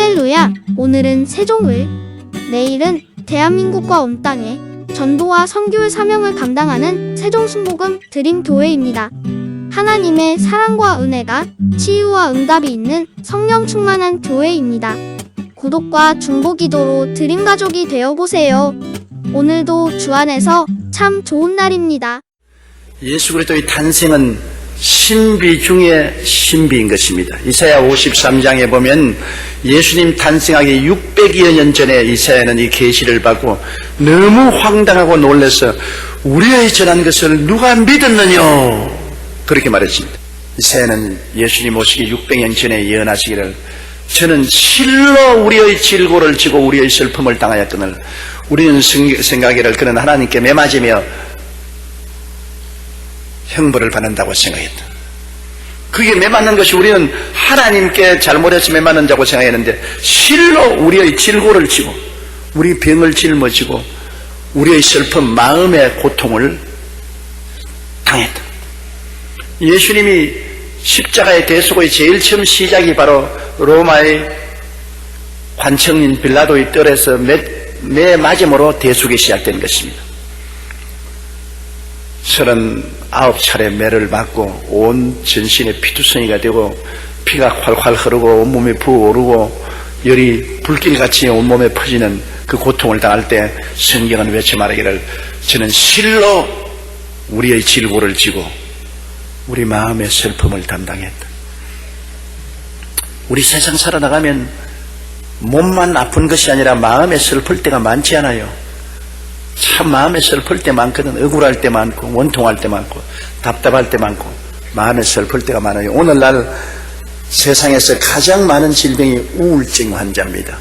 할렐루야! 오늘은 세종을, 내일은 대한민국과 온 땅에 전도와 선교의 사명을 감당하는 세종순복음 드림교회입니다. 하나님의 사랑과 은혜가 치유와 응답이 있는 성령 충만한 교회입니다. 구독과 중보기도로 드림가족이 되어보세요. 오늘도 주 안에서 참 좋은 날입니다. 예수 그리스도의 탄생은 신비 중에 신비인 것입니다. 이사야 53장에 보면 예수님 탄생하기 600여 년 전에 이사야는 이 계시를 받고 너무 황당하고 놀라서 우리의 전한 것을 누가 믿었느냐 그렇게 말했습니다. 이사야는 예수님 오시기 600년 전에 예언하시기를 저는 실로 우리의 질고를 지고 우리의 슬픔을 당하였거늘 우리는 생각하기를 그는 하나님께 매맞으며 형벌을 받는다고 생각했다. 그게 매맞는 것이 우리는 하나님께 잘못해서 매맞는 자고 생각했는데 실로 우리의 질고를 지고 우리 병을 짊어지고 우리의 슬픔 마음의 고통을 당했다. 예수님이 십자가의 대속의 제일 처음 시작이 바로 로마의 관청인 빌라도의 뜰에서 매맞음으로 대속이 시작된 것입니다. 39차례 매를 맞고 온 전신에 피투성이가 되고 피가 활활 흐르고 온몸에 부어오르고 열이 불길같이 온몸에 퍼지는 그 고통을 당할 때 성경은 외쳐 말하기를 저는 실로 우리의 질고를 지고 우리 마음의 슬픔을 담당했다. 우리 세상 살아나가면 몸만 아픈 것이 아니라 마음에 슬플 때가 많지 않아요. 참 마음에 슬플 때 많거든. 억울할 때 많고 원통할 때 많고 답답할 때 많고 마음에 슬플 때가 많아요. 오늘날 세상에서 가장 많은 질병이 우울증 환자입니다.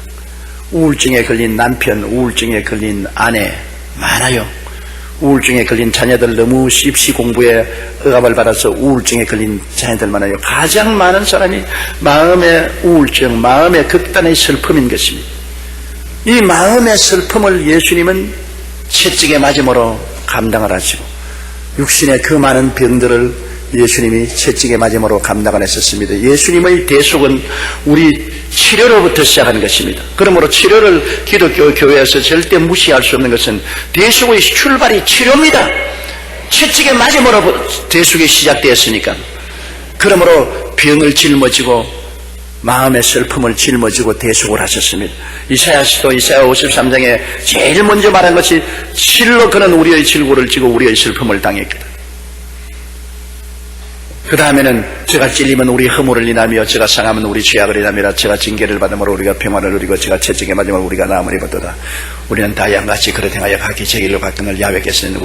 우울증에 걸린 남편, 우울증에 걸린 아내 많아요. 우울증에 걸린 자녀들 너무 입시 공부에 억압을 받아서 우울증에 걸린 자녀들 많아요. 가장 많은 사람이 마음의 우울증, 마음의 극단의 슬픔인 것입니다. 이 마음의 슬픔을 예수님은 채찍에 맞음으로 감당을 하시고 육신의 그 많은 병들을 예수님이 채찍에 맞음으로 감당을 했었습니다. 예수님의 대속은 우리 치료로부터 시작하는 것입니다. 그러므로 치료를 기독교 교회에서 절대 무시할 수 없는 것은 대속의 출발이 치료입니다. 채찍에 맞음으로 대속이 시작되었으니까. 그러므로 병을 짊어지고 마음의 슬픔을 짊어지고 대속을 하셨습니다. 이사야서도 이사야 53장에 제일 먼저 말한 것이 실로 그는 우리의 질고를 지고 우리의 슬픔을 당했거든. 그 다음에는 제가 찔리면 우리 허물을 인하며 제가 상하면 우리 죄악을 인하며 제가 징계를 받음으로 우리가 평안을 누리고 제가 채찍에 맞으면 우리가 나음을 입었도다. 우리는 다 양같이 그릇 행하여 각기 제 길로 갔거늘 야훼께서는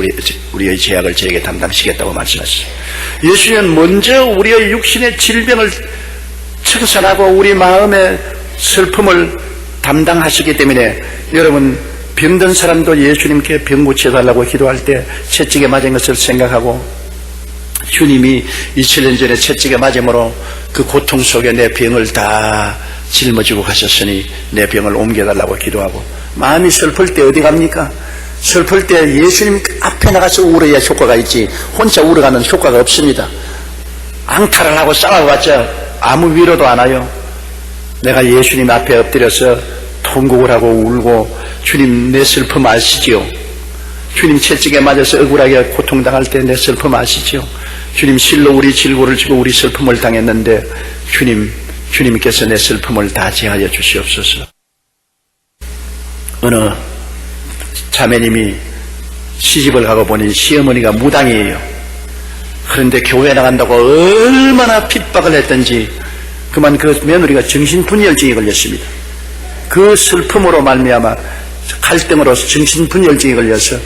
우리의 죄악을 저에게 담당시겠다고 말씀하셨어요. 예수님은 먼저 우리의 육신의 질병을 청산하고 우리 마음의 슬픔을 담당하시기 때문에 여러분 병든 사람도 예수님께 병 고쳐달라고 기도할 때 채찍에 맞은 것을 생각하고 주님이 2000년 전에 채찍에 맞음으로 그 고통 속에 내 병을 다 짊어지고 가셨으니 내 병을 옮겨달라고 기도하고 마음이 슬플 때 어디 갑니까? 슬플 때 예수님 앞에 나가서 울어야 효과가 있지 혼자 울어가는 효과가 없습니다. 앙탈을 하고 싸워봤자 아무 위로도 안 와요. 내가 예수님 앞에 엎드려서 통곡을 하고 울고 주님 내 슬픔 아시지요? 주님 채찍에 맞아서 억울하게 고통당할 때 내 슬픔 아시지요? 주님 실로 우리 질고를 지고 우리 슬픔을 당했는데 주님께서 내 슬픔을 다 제하여 주시옵소서. 어느 자매님이 시집을 가고 보니 시어머니가 무당이에요. 그런데 교회 나간다고 얼마나 핍박을 했던지 그만 그 며느리가 정신분열증에 걸렸습니다. 그 슬픔으로 말미암아 갈등으로 정신분열증에 걸려서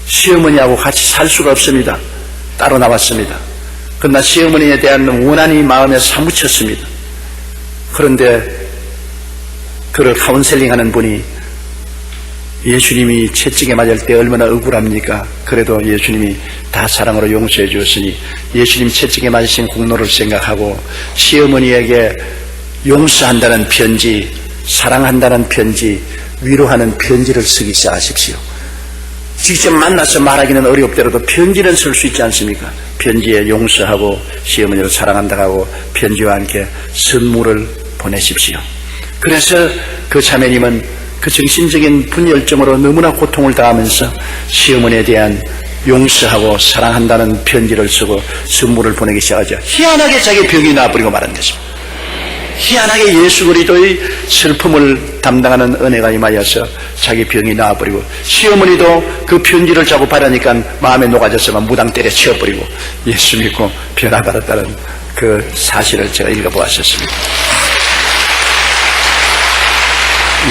시어머니하고 같이 살 수가 없습니다. 따로 나왔습니다. 그러나 시어머니에 대한 원한이 마음에 사무쳤습니다. 그런데 그를 카운셀링하는 분이 예수님이 채찍에 맞을 때 얼마나 억울합니까? 그래도 예수님이 다 사랑으로 용서해 주었으니 예수님 채찍에 맞으신 공로를 생각하고 시어머니에게 용서한다는 편지, 사랑한다는 편지, 위로하는 편지를 쓰기 시작하십시오. 직접 만나서 말하기는 어렵더라도 편지는 쓸 수 있지 않습니까? 편지에 용서하고 시어머니를 사랑한다고 하고 편지와 함께 선물을 보내십시오. 그래서 그 자매님은 그 정신적인 분열증으로 너무나 고통을 당하면서 시어머니에 대한 용서하고 사랑한다는 편지를 쓰고 선물을 보내기 시작하죠. 희한하게 자기 병이 나아버리고 말한 것입니다. 희한하게 예수 그리스도의 슬픔을 담당하는 은혜가 임하여서 자기 병이 나아버리고, 시어머니도 그 편지를 자꾸 받으니까 마음에 녹아졌으면 무당 때려 치워버리고 예수 믿고 변화받았다는 그 사실을 제가 읽어보았었습니다.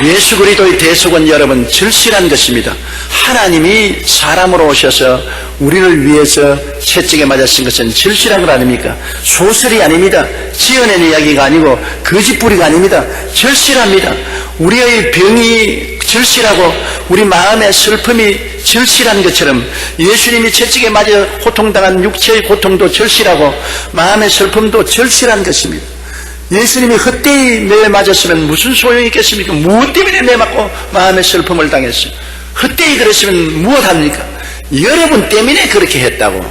예수 그리스도의 대속은 여러분 절실한 것입니다. 하나님이 사람으로 오셔서 우리를 위해서 채찍에 맞으신 것은 절실한 것 아닙니까? 소설이 아닙니다. 지어낸 이야기가 아니고 거짓부리가 아닙니다. 절실합니다. 우리의 병이 절실하고 우리 마음의 슬픔이 절실한 것처럼 예수님이 채찍에 맞아 고통당한 육체의 고통도 절실하고 마음의 슬픔도 절실한 것입니다. 예수님이 헛되이 매 맞았으면 무슨 소용이 있겠습니까? 무엇 때문에 매 맞고 마음의 슬픔을 당했어요? 헛되이 그랬으면 무엇합니까? 여러분 때문에 그렇게 했다고.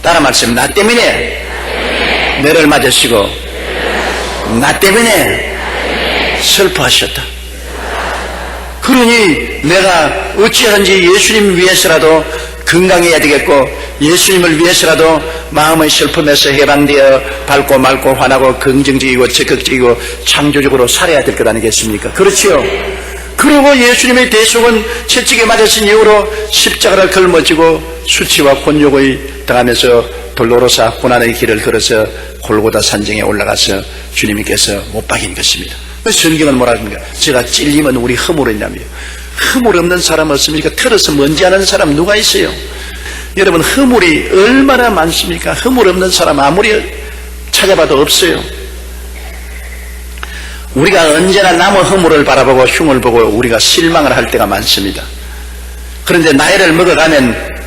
따라 말씀, 나 때문에 매를 맞으시고 나 때문에 슬퍼하셨다. 그러니 내가 어찌하든지 예수님 위해서라도 건강해야 되겠고, 예수님을 위해서라도 마음의 슬픔에서 해방되어 밝고 맑고 환하고 긍정적이고 적극적이고 창조적으로 살아야 될 것 아니겠습니까? 그렇지요? 그리고 예수님의 대속은 채찍에 맞으신 이후로 십자가를 걸머지고 수치와 곤욕을 당하면서 돌로로사 고난의 길을 걸어서 골고다 산정에 올라가서 주님께서 못 박인 것입니다. 성경은 뭐라 합니까? 제가 찔리면 우리 허물이 있냐며. 허물 없는 사람 없습니까? 털어서 먼지 하는 사람 누가 있어요? 여러분, 허물이 얼마나 많습니까? 허물 없는 사람 아무리 찾아봐도 없어요. 우리가 언제나 남의 허물을 바라보고 흉을 보고 우리가 실망을 할 때가 많습니다. 그런데 나이를 먹어가면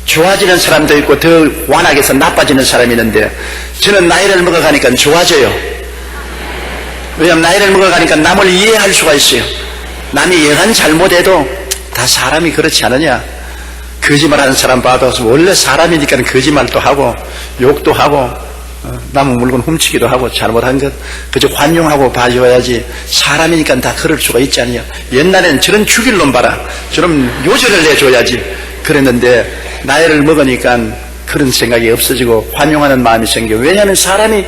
좋아지는 사람도 있고 더 완악해서 나빠지는 사람이 있는데, 저는 나이를 먹어가니까 좋아져요. 왜냐하면 나이를 먹어가니까 남을 이해할 수가 있어요. 남이 여간 잘못해도 다 사람이 그렇지 않느냐. 거짓말하는 사람 봐도 원래 사람이니까 거짓말도 하고 욕도 하고 남의 물건 훔치기도 하고 잘못한 것 그저 관용하고 봐줘야지, 사람이니까 다 그럴 수가 있지 않냐. 옛날엔 저런 죽일 놈 봐라, 저런 요절을 내줘야지 그랬는데, 나이를 먹으니까 그런 생각이 없어지고 관용하는 마음이 생겨. 왜냐하면 사람이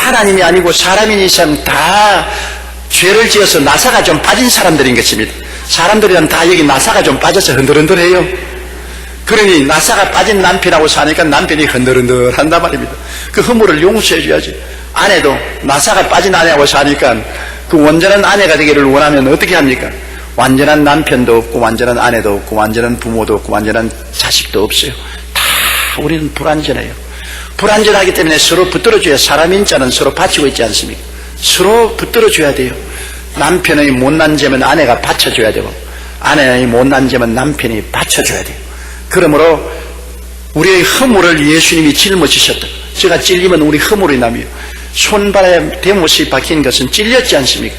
하나님이 아니고 사람인 이상 다 죄를 지어서 나사가 좀 빠진 사람들인 것입니다. 사람들이란 다 여기 나사가 좀 빠져서 흔들흔들해요. 그러니 나사가 빠진 남편하고 사니까 남편이 흔들흔들한단 말입니다. 그 허물을 용서해줘야지. 아내도 나사가 빠진 아내하고 사니까 그 온전한 아내가 되기를 원하면 어떻게 합니까? 완전한 남편도 없고 완전한 아내도 없고 완전한 부모도 없고 완전한 자식도 없어요. 다 우리는 불완전해요. 불완전하기 때문에 서로 붙들어줘야, 사람인 자는 서로 받치고 있지 않습니까? 서로 붙들어줘야 돼요. 남편의 못난 점은 아내가 받쳐줘야 되고, 아내의 못난 점은 남편이 받쳐줘야 돼요. 그러므로 우리의 허물을 예수님이 짊어지셨다. 제가 찔리면 우리 허물이 남이요. 손발에 대못이 박힌 것은 찔렸지 않습니까?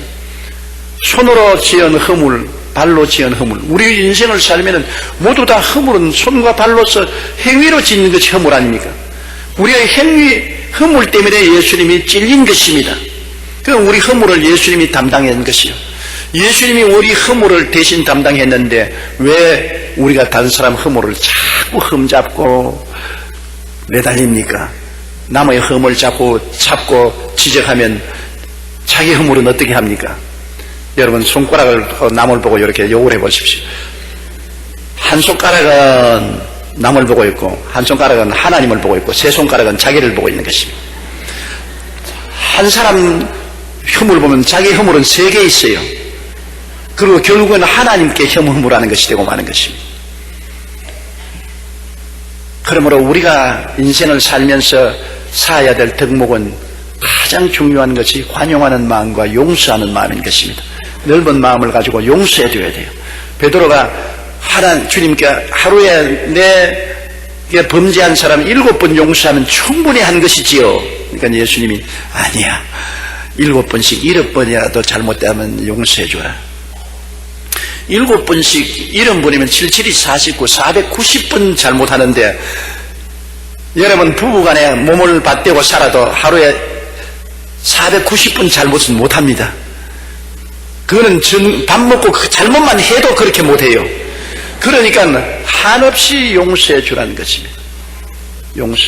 손으로 지은 허물, 발로 지은 허물. 우리 인생을 살면 모두 다 허물은 손과 발로서 행위로 짓는 것이 허물 아닙니까? 우리의 행위, 허물 때문에 예수님이 찔린 것입니다. 그럼 우리 허물을 예수님이 담당한 것이요. 예수님이 우리 허물을 대신 담당했는데 왜 우리가 다른 사람 허물을 자꾸 흠잡고 매달립니까? 남의 허물 자꾸 잡고 지적하면 자기 허물은 어떻게 합니까? 여러분, 손가락을 남을 보고 이렇게 욕을 해보십시오. 한 손가락은 남을 보고 있고 한 손가락은 하나님을 보고 있고 세 손가락은 자기를 보고 있는 것입니다. 한 사람 혐을 보면 자기 혐을은 세 개 있어요. 그리고 결국은 하나님께 혐오하는 것이 되고 마는 것입니다. 그러므로 우리가 인생을 살면서 살아야 될 덕목은 가장 중요한 것이 관용하는 마음과 용서하는 마음인 것입니다. 넓은 마음을 가지고 용서해 줘야 돼요. 베드로가 주님께 하루에 내게 범죄한 사람 7번 용서하면 충분히 한 것이지요. 그러니까 예수님이 아니야, 7번씩 7번이라도 잘못되면 용서해 줘라. 7번씩 70번이면 77이 49, 490번 잘못하는데, 여러분 부부간에 몸을 받대고 살아도 하루에 490번 잘못은 못합니다. 그거는 밥 먹고 그 잘못만 해도 그렇게 못해요. 그러니까 한없이 용서해 주라는 것입니다. 용서.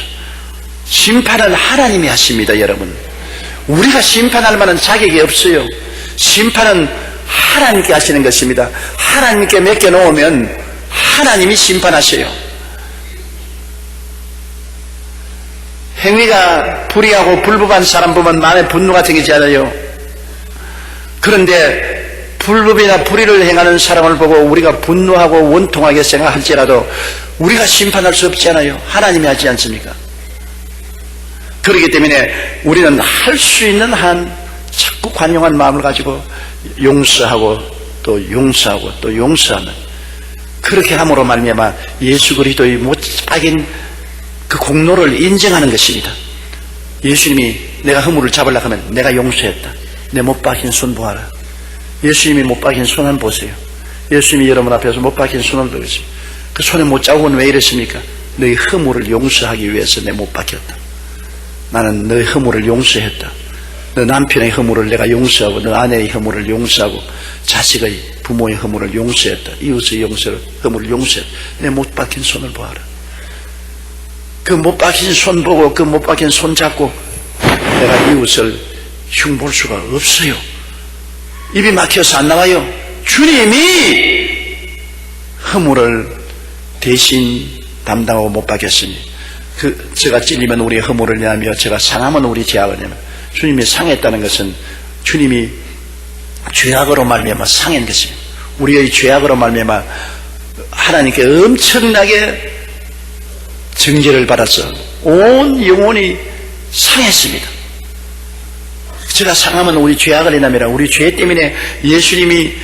심판은 하나님이 하십니다, 여러분. 우리가 심판할 만한 자격이 없어요. 심판은 하나님께 하시는 것입니다. 하나님께 맡겨놓으면 하나님이 심판하셔요. 행위가 불의하고 불법한 사람 보면 마음에 분노가 생기지 않아요. 그런데 불법이나 불의를 행하는 사람을 보고 우리가 분노하고 원통하게 생각할지라도 우리가 심판할 수 없잖아요. 하나님이 하지 않습니까? 그렇기 때문에 우리는 할 수 있는 한 자꾸 관용한 마음을 가지고 용서하고 또 용서하고 또 용서하는, 그렇게 함으로 말미암아 예수 그리스도의 못 박인 그 공로를 인정하는 것입니다. 예수님이 내가 허물을 잡으려고 하면 내가 용서했다. 내 못 박힌 손 보아라. 예수님이 못 박힌 손 한번 보세요. 예수님이 여러분 앞에서 못 박힌 손을 들으십니다. 그 손에 못 자국은 왜 이랬습니까? 너희 허물을 용서하기 위해서 내 못 박혔다. 나는 너희 허물을 용서했다. 너 남편의 허물을 내가 용서하고, 너 아내의 허물을 용서하고, 자식의 부모의 허물을 용서했다. 이웃의 허물을 용서했다. 내 못 박힌 손을 보아라. 그 못 박힌 손 보고 그 못 박힌 손 잡고 내가 이웃을 흉볼 수가 없어요. 입이 막혀서 안 나와요. 주님이 허물을 대신 담당하고 못 박혔으니, 제가 찔리면 우리의 허물을 내하며 제가 상하면 우리 죄악을 내며, 주님이 상했다는 것은 주님이 죄악으로 말미암아 상한 것입니다. 우리의 죄악으로 말미암아 하나님께 엄청나게 정죄를 받아서 온 영혼이 상했습니다. 제가 상하면 우리 죄악을 인함이라. 우리 죄 때문에 예수님이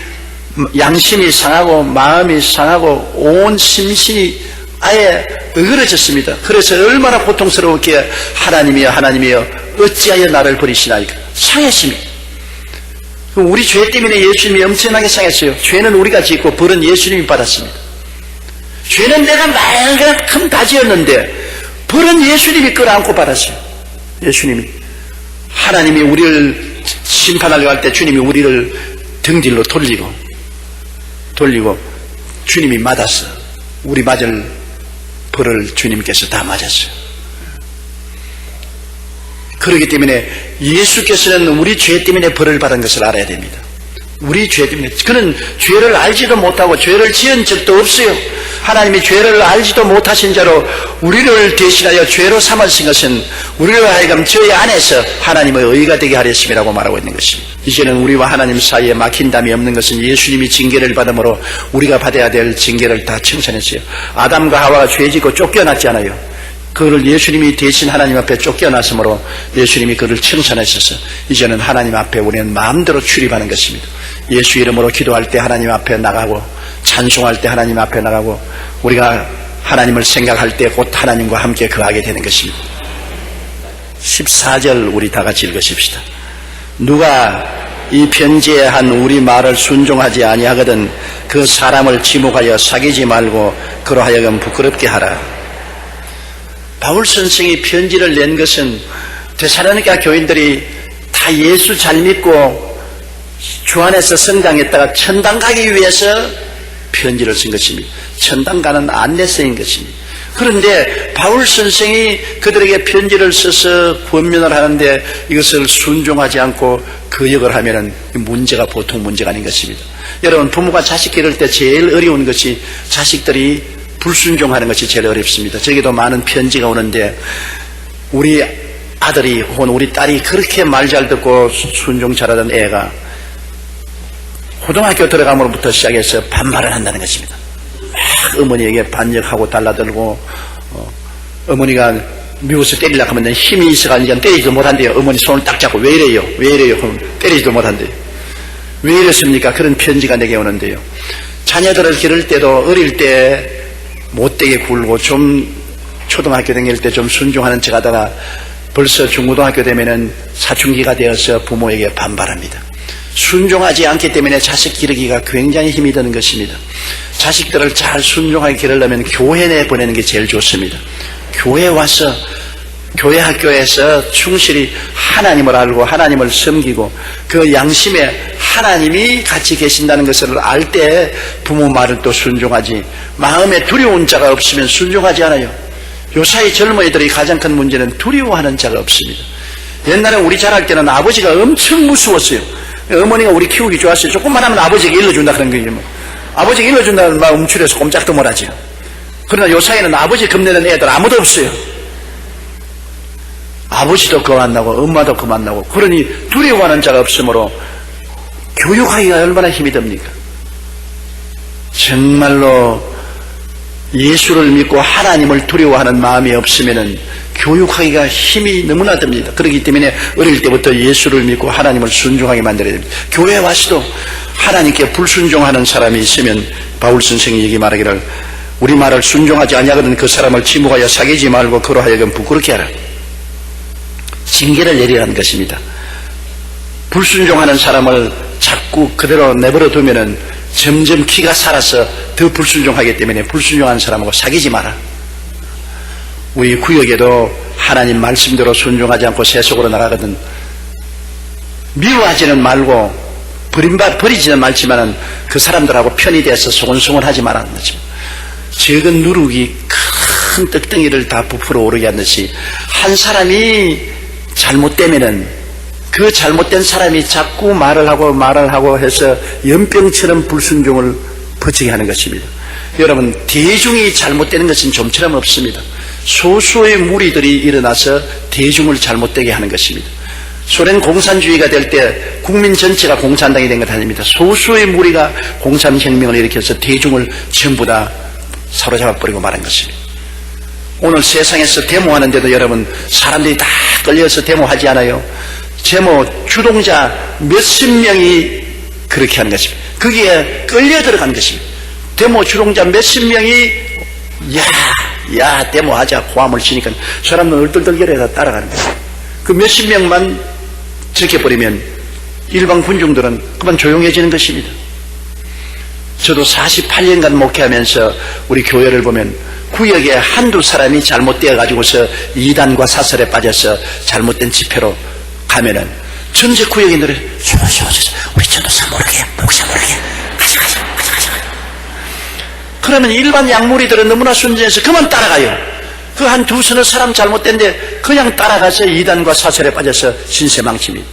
양심이 상하고 마음이 상하고 온 심신이 아예 어그러졌습니다. 그래서 얼마나 고통스러웠기에 하나님이여 하나님이여 어찌하여 나를 버리시나이까 상했습니다. 우리 죄 때문에 예수님이 엄청나게 상했어요. 죄는 우리가 짓고 벌은 예수님이 받았습니다. 죄는 내가 말만큼 다 지었는데 벌은 예수님이 끌어안고 받았어요. 예수님이, 하나님이 우리를 심판하려고 할 때 주님이 우리를 등질로 돌리고 주님이 맞았어. 우리 맞을 벌을 주님께서 다 맞았어요. 그렇기 때문에 예수께서는 우리 죄 때문에 벌을 받은 것을 알아야 됩니다. 우리 죄 때문에. 그는 죄를 알지도 못하고 죄를 지은 적도 없어요. 하나님이 죄를 알지도 못하신 자로 우리를 대신하여 죄로 삼으신 것은 우리로 하여금 저희 안에서 하나님의 의가 되게 하렸음이라고 말하고 있는 것입니다. 이제는 우리와 하나님 사이에 막힌 담이 없는 것은 예수님이 징계를 받음으로 우리가 받아야 될 징계를 다 청산했어요. 아담과 하와가 죄짓고 쫓겨났잖아요. 그를 예수님이 대신 하나님 앞에 쫓겨났으므로 예수님이 그를 청산하셔서 이제는 하나님 앞에 우리는 마음대로 출입하는 것입니다. 예수 이름으로 기도할 때 하나님 앞에 나가고, 찬송할 때 하나님 앞에 나가고, 우리가 하나님을 생각할 때 곧 하나님과 함께 거하게 되는 것입니다. 14절 우리 다 같이 읽으십시다. 누가 이 편지에 한 우리 말을 순종하지 아니하거든 그 사람을 지목하여 사귀지 말고 그로 하여금 부끄럽게 하라. 바울 선생이 편지를 낸 것은 데살로니가 교인들이 다 예수 잘 믿고 주 안에서 성장했다가 천당 가기 위해서 편지를 쓴 것입니다. 천당 가는 안내서인 것입니다. 그런데 바울 선생이 그들에게 편지를 써서 권면을 하는데 이것을 순종하지 않고 거역을 하면은 문제가 보통 문제가 아닌 것입니다. 여러분, 부모가 자식 기를 때 제일 어려운 것이 자식들이 불순종하는 것이 제일 어렵습니다. 저에게도 많은 편지가 오는데 우리 아들이 혹은 우리 딸이 그렇게 말 잘 듣고 순종 잘하던 애가 고등학교 들어감으로부터 시작해서 반발을 한다는 것입니다. 막 어머니에게 반역하고 달라들고, 어머니가 미워서 때리려고 하면 힘이 있어가지고 때리지도 못한대요. 어머니 손을 딱 잡고 왜 이래요? 그럼 때리지도 못한대요. 왜 이랬습니까? 그런 편지가 내게 오는데요. 자녀들을 기를 때도 어릴 때 못되게 굴고 좀 초등학교 다닐 때 좀 순종하는 척 하다가 벌써 중고등학교 되면은 사춘기가 되어서 부모에게 반발합니다. 순종하지 않기 때문에 자식 기르기가 굉장히 힘이 드는 것입니다. 자식들을 잘 순종하게 기르려면 교회 내에 보내는 게 제일 좋습니다. 교회 와서 교회 학교에서 충실히 하나님을 알고 하나님을 섬기고 그 양심에 하나님이 같이 계신다는 것을 알 때 부모 말을 또 순종하지, 마음에 두려운 자가 없으면 순종하지 않아요. 요사이 젊은이들이 가장 큰 문제는 두려워하는 자가 없습니다. 옛날에 우리 자랄 때는 아버지가 엄청 무서웠어요. 어머니가 우리 키우기 좋았어요. 조금만 하면 아버지가 일러준다 그런 거예요. 아버지가 일러준다는 말 움츠려서 꼼짝도 못하죠. 그러나 요사이는 아버지 겁내는 애들 아무도 없어요. 아버지도 겁 안 나고 엄마도 겁 안 나고, 그러니 두려워하는 자가 없으므로 교육하기가 얼마나 힘이 듭니까? 정말로 예수를 믿고 하나님을 두려워하는 마음이 없으면은 교육하기가 힘이 너무나 듭니다. 그렇기 때문에 어릴 때부터 예수를 믿고 하나님을 순종하게 만들어야 됩니다. 교회 와서도 하나님께 불순종하는 사람이 있으면 바울 선생이 얘기 말하기를, 우리 말을 순종하지 아니하거든 그 사람을 지목하여 사귀지 말고 그로 하여금 부끄럽게 하라. 징계를 내리라는 것입니다. 불순종하는 사람을 자꾸 그대로 내버려 두면은 점점 기가 살아서 더 불순종하기 때문에 불순종하는 사람하고 사귀지 마라. 우리 구역에도 하나님 말씀대로 순종하지 않고 세속으로 나가거든 미워하지는 말고 버리지는 말지만은 그 사람들하고 편이 돼서 소곤소곤하지 말라는 거죠. 적은 누룩이 큰 떡덩이를 다 부풀어 오르게 하듯이 한 사람이 잘못되면은 그 잘못된 사람이 자꾸 말을 하고 해서 연병처럼 불순종을 퍼지게 하는 것입니다. 여러분, 대중이 잘못되는 것은 좀처럼 없습니다. 소수의 무리들이 일어나서 대중을 잘못되게 하는 것입니다. 소련 공산주의가 될 때 국민 전체가 공산당이 된 것 아닙니다. 소수의 무리가 공산혁명을 일으켜서 대중을 전부 다 사로잡아버리고 말한 것입니다. 오늘 세상에서 데모하는데도 여러분, 사람들이 다 끌려서 데모하지 않아요. 데모 주동자 몇십 명이 그렇게 하는 것입니다. 거기에 끌려 들어간 것입니다. 데모 주동자 몇십 명이 야 데모하자 고함을 치니까 사람들은 얼떨떨결해서 따라가는 거예요. 그 몇십 명만 지켜버리면 일반 군중들은 그만 조용해지는 것입니다. 저도 48년간 목회하면서 우리 교회를 보면 구역에 한두 사람이 잘못되어 가지고서 이단과 사설에 빠져서 잘못된 집회로 가면은 전체 구역인들이 우리 전도사 모르게 목사 모르게 가자. 그러면 일반 양무리들은 너무나 순진해서 그만 따라가요. 그 한 두 서너 사람 잘못된데 그냥 따라가서 이단과 사설에 빠져서 신세망칩니다.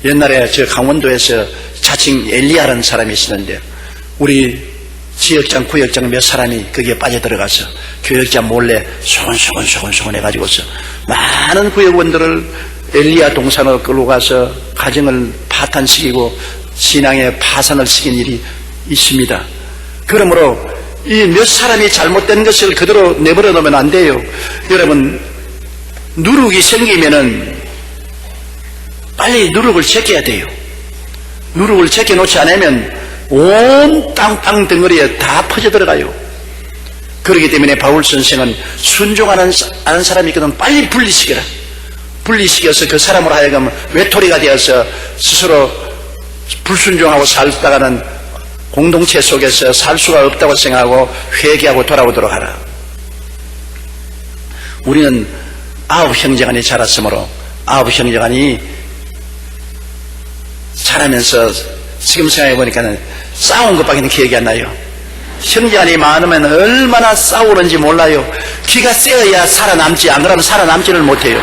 옛날에 저 강원도에서 자칭 엘리야라는 사람이 있었는데 우리 지역장 구역장 몇 사람이 거기에 빠져들어가서 교역장 몰래 소곤소곤 해가지고서 많은 구역원들을 엘리야 동산으로 끌고 가서 가정을 파탄시키고 신앙에 파산을 시킨 일이 있습니다. 그러므로 이 몇 사람이 잘못된 것을 그대로 내버려 놓으면 안 돼요. 여러분, 누룩이 생기면은 빨리 누룩을 제껴야 돼요. 누룩을 제껴놓지 않으면 온 땅 덩어리에 다 퍼져 들어가요. 그렇기 때문에 바울 선생은 순종하는 사람이 있거든 빨리 분리시켜라. 분리시켜서 그 사람으로 하여금 외톨이가 되어서 스스로 불순종하고 살다가는 공동체 속에서 살 수가 없다고 생각하고 회개하고 돌아오도록 하라. 우리는 9 형제간이 자랐으므로 9 형제간이 자라면서 지금 생각해보니까 싸운 것밖에 기억이 안 나요. 형제간이 많으면 얼마나 싸우는지 몰라요. 기가 세어야 살아남지, 안 그러면 살아남지를 못해요.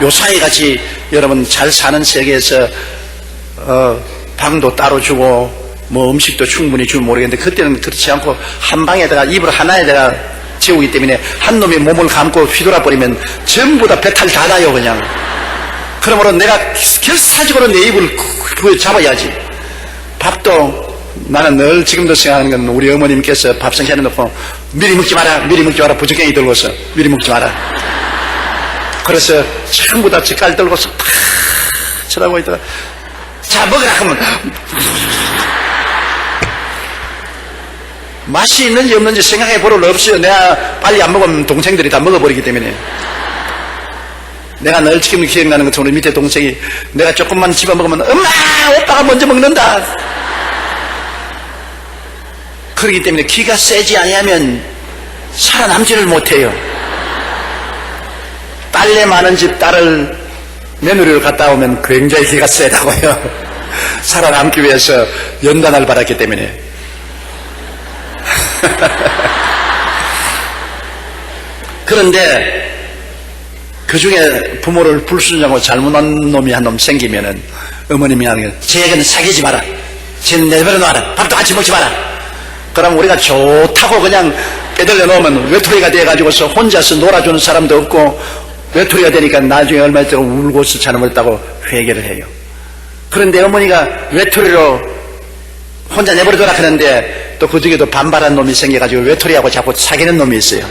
요사이같이 여러분 잘 사는 세계에서 방도 따로 주고 뭐 음식도 충분히 주면 모르겠는데 그때는 그렇지 않고 한 방에다가 이불 하나에다가 재우기 때문에 한 놈이 몸을 감고 휘돌아버리면 전부 다 배탈 다 나요 그냥. 그러므로 내가 결사적으로 내 입을 잡아야지. 밥도 나는 늘 지금도 생각하는 건 우리 어머님께서 밥상 차려놓고 미리 먹지 마라 부적갱이 들고서 미리 먹지 마라. 그래서 전부 다 젓갈 들고서 탁 쳐다보고 있다가 자 먹으라 하면 맛이 있는지 없는지 생각해 볼 일 없어요. 내가 빨리 안 먹으면 동생들이 다 먹어버리기 때문에. 내가 늘 지금 기억나는 것처럼 우리 밑에 동생이 내가 조금만 집어먹으면 엄마 오빠가 먼저 먹는다. 그렇기 때문에 기가 세지 아니하면 살아남지를 못해요. 딸내 많은 집 딸을 며느리를 갔다 오면 굉장히 기가 세다고요. 살아남기 위해서 연단을 받았기 때문에. 그런데 그 중에 부모를 불순종하고 잘못한 놈이 한 놈 생기면은 어머님이 하는 게, 쟤에게는 사귀지 마라. 쟤는 내버려 놔라. 밥도 같이 먹지 마라. 그럼 우리가 좋다고 그냥 빼들려 놓으면 외톨이가 돼가지고서 혼자서 놀아주는 사람도 없고, 외톨이가 되니까 나중에 얼마 있다가 울고서 잘못했다고 회개를 해요. 그런데 어머니가 외톨이로 혼자 내버려둬라 하는데 또 그 중에도 반발한 놈이 생겨가지고 외톨이하고 자꾸 사귀는 놈이 있어요.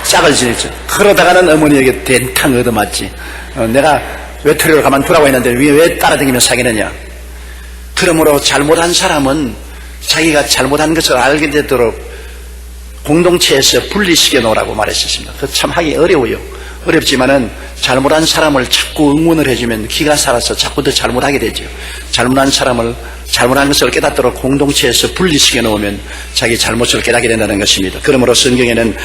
짝을 지냈죠. 그러다가는 어머니에게 된탕 얻어맞지. 내가 외톨이로 가만두라고 했는데 왜 따라다니며 사귀느냐. 그러므로 잘못한 사람은 자기가 잘못한 것을 알게 되도록 공동체에서 분리시켜 놓으라고 말했었습니다. 그 참 하기 어려워요. 어렵지만은 잘못한 사람을 자꾸 응원을 해주면 기가 살아서 자꾸 더 잘못하게 되죠. 잘못한 사람을, 잘못한 것을 깨닫도록 공동체에서 분리시켜 놓으면 자기 잘못을 깨닫게 된다는 것입니다. 그러므로 성경에는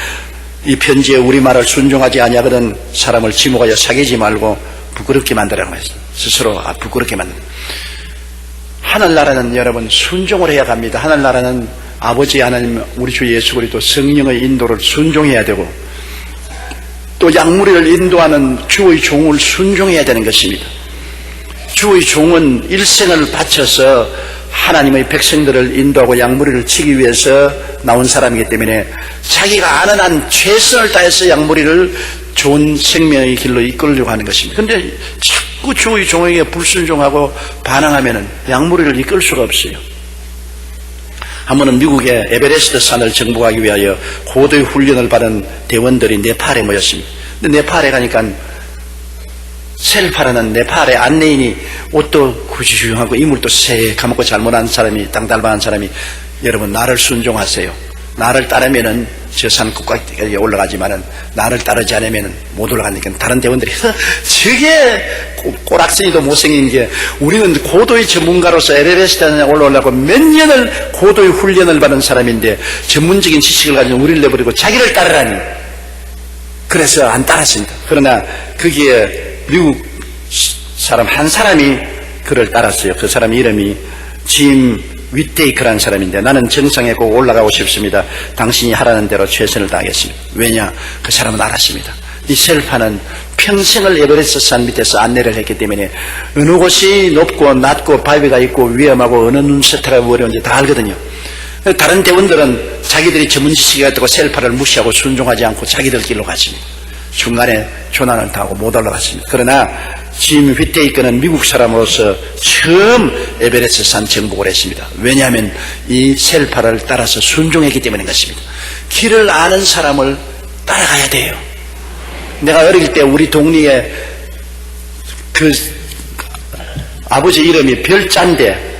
이 편지에 우리말을 순종하지 아니하거든 사람을 지목하여 사귀지 말고 부끄럽게 만들라고 했어요. 스스로 부끄럽게 만든다. 하늘나라는 여러분 순종을 해야 합니다. 하늘나라는 아버지 하나님 우리 주 예수 그리스도 성령의 인도를 순종해야 되고, 또 양무리를 인도하는 주의 종을 순종해야 되는 것입니다. 주의 종은 일생을 바쳐서 하나님의 백성들을 인도하고 양무리를 치기 위해서 나온 사람이기 때문에 자기가 아는 한 최선을 다해서 양무리를 좋은 생명의 길로 이끌려고 하는 것입니다. 그런데 자꾸 주의 종에게 불순종하고 반항하면 양무리를 이끌 수가 없어요. 한 번은 미국의 에베레스트 산을 정복하기 위하여 고도의 훈련을 받은 대원들이 네팔에 모였습니다. 근데 네팔에 가니까 셀파라는 네팔의 안내인이 옷도 구시구시하고 이물도 새까맣고 잘못한 사람이, 땅달방한 사람이, 여러분 나를 순종하세요. 나를 따르면은 저 산 꼭대기에 올라가지만은 나를 따르지 않으면은 못 올라가니까 다른 대원들이 저게 꼬락서니도 못생긴 게, 우리는 고도의 전문가로서 에베레스트에 올라오려고 몇 년을 고도의 훈련을 받은 사람인데 전문적인 지식을 가지고 우리를 내버리고 자기를 따르라니. 그래서 안 따랐습니다. 그러나 거기에 미국 사람 한 사람이 그를 따랐어요. 그 사람 이름이 짐 윗데이크라는 사람인데, 나는 정상에 꼭 올라가고 싶습니다. 당신이 하라는 대로 최선을 다하겠습니다. 왜냐? 그 사람은 알았습니다. 이 셀파는 평생을 에베레스트 산 밑에서 안내를 했기 때문에 어느 곳이 높고 낮고 바위가 있고 위험하고 어느 눈세타가 어려운지 다 알거든요. 다른 대원들은 자기들이 전문 지식이 있다고 셀파를 무시하고 순종하지 않고 자기들 길로 갔습니다. 중간에 조난을 당하고 못 올라갔습니다. 그러나 짐 휘테이크는 미국 사람으로서 처음 에베레스트 산 정복을 했습니다. 왜냐하면 이 셀파를 따라서 순종했기 때문인 것입니다. 길을 아는 사람을 따라가야 돼요. 내가 어릴 때 우리 동리에 그 아버지 이름이 별자인데